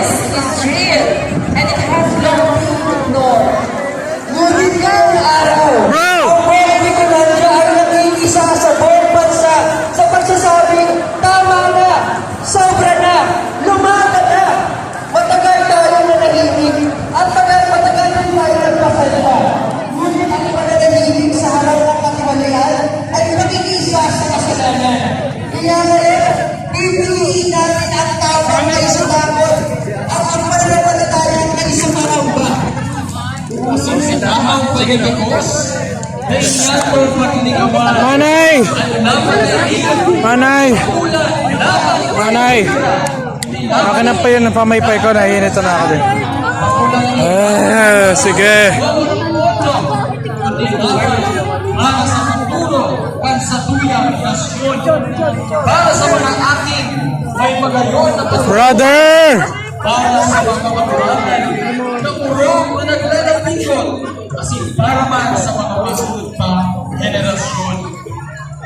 This is real and it has no no. Ngunit ngayong araw, ang buong Bicolandia ay nag-iisa sa buong bansa sa pagsasabing, tama na, sobra na, lumaga na. Matagal tayo nanahimik at matagal na tayo nagpasalita. Ngunit ang pananahimik sa harap ng katiwalian ay nag-iisa sa kasalanan. Kaya ngayon, pipiliin natin ang tawag na isumabot at ang pananampalatayang na isumaramba. Ang pagkakos na inyatol pakinigawan Manay! Manay! Manay! Akin na pa yun, pamaypay ko, nahinito na ako din. Sige. para sa futuro pansatuyang nasyon para sa mga ating may magayon na Brother! para sa mga matulanan na urong na naglalambingon kasi para man sa mga masunod pa henerasyon.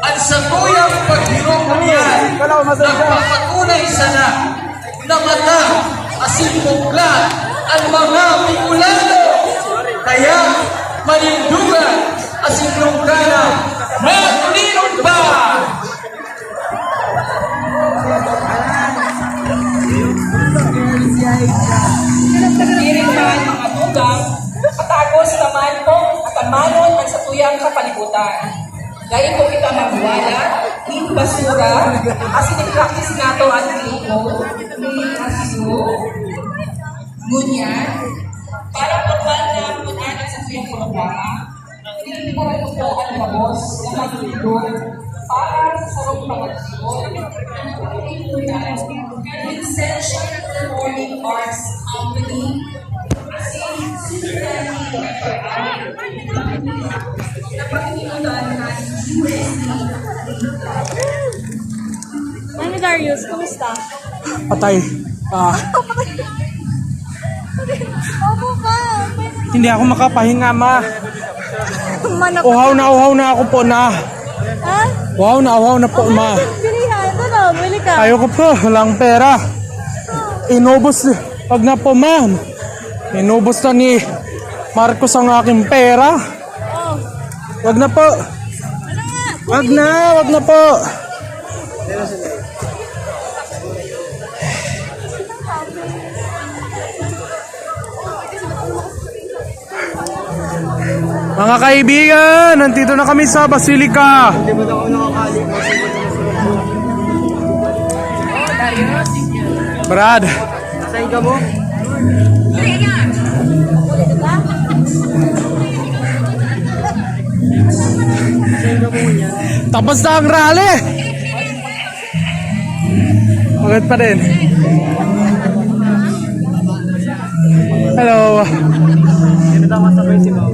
At sa tuyang paghirong niyan, nagpapatunay sana na mata asin bukla ang mga Bicolano. Kaya manindugan asin lungkana matulinod ba? Piring man mga tugang, katagos naman po at amanon ang satuyang kapalibutan. Dahil po kita magwala, hindi basura, as in-practice nato ang liko, ni aso, ngunyan, para pagwan na punanan sa tuyang programa, hindi po ito po ang labos na magulog para sa sarong pangagsyon, ang Essential Performing Arts Company, as in na pagkikitan ng USD. Ano Darius, kumusta? Patay. Opo pa. Hindi ako makapahinga, ma. Manap. Uhaw na ako po na. Ha? Uhaw na po, ma. Bilihan, ito na, bili ka. Ayoko po, walang pera. Inubos, wag na po, ma'am. Inubos na ni Marcos ang aking pera. Oh. Wag na po. Ano nga? Wag na po. Mga kaibigan, nandito na kami sa Basilica. Brad. Saan ka mo? Tapos na ang rally. Magad pa din. Hello. Hindi na masabay si Mau.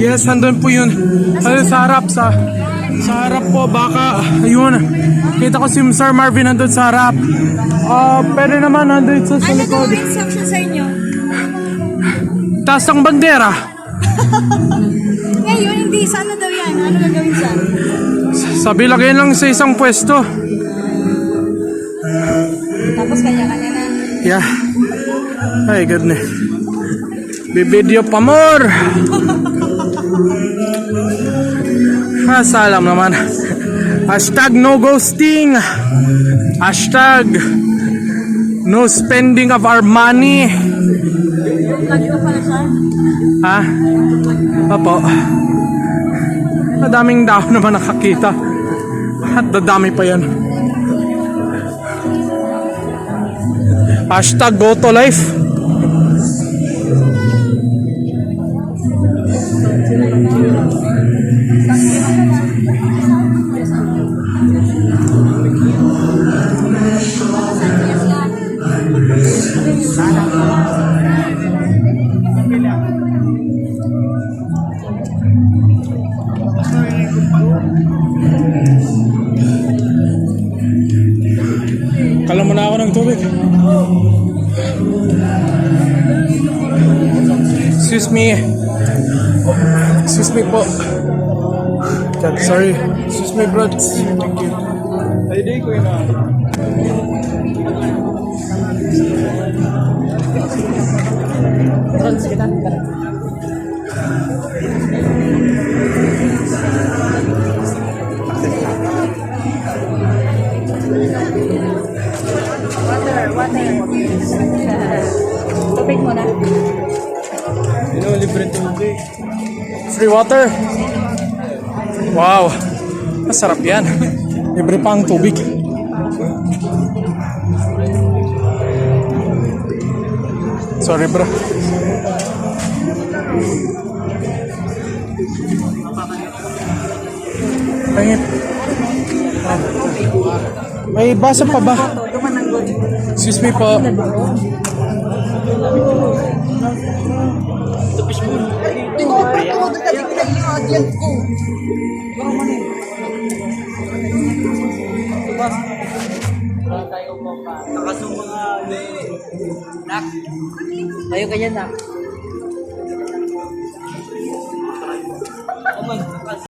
Yes, nandun po yun. Ayun, sa harap, sa harap po, baka, ayun. Kita ko si Sir Marvin nandun sa harap. Pwede naman nandun sa Ano daw likod. instruction sa inyo? Taas ang bandera. Ngayon, hindi. Saan na daw yan? Ano gagawin dyan? Sabi lagay lang sa isang pwesto. Tapos kanya-kanya na. Yeah. Ay, goodness. Bibideo pa more. Salam naman. Hashtag no ghosting. Hashtag no spending of our money. Lagi ko pala siya. Ha? Opo. Madaming tao naman nakakita. At dadami pa yan. Hashtag go to life. Kala mo na ako ng tubig. Excuse me. Excuse me po. Sorry. Excuse me, bro. Thank you. Ay, ko yun Water. Tubig mo na. Free water. Wow. Masarap yan. Libre pa ang tubig. Sorry, bro. Pangit. May baso pa ba? Excuse me po. Tayo ka dyan, nak.